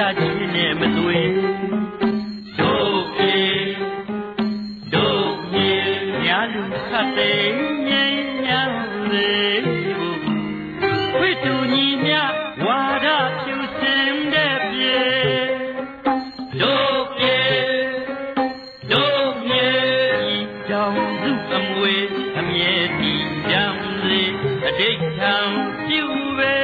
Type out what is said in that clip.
လာခြင်းနဲ့မသွေတို့ပြေတို့မြေညာလူခတ်သိငြိမ်းချမ်းစေဖို့ဝိတုညီမြဝါဒဖြူစင်တဲ့ပြေတို့ပြေတို့မြေကြောင့်စုအမွေအမြဲတည်ကြံစေအတိတ်ထံပြုပဲ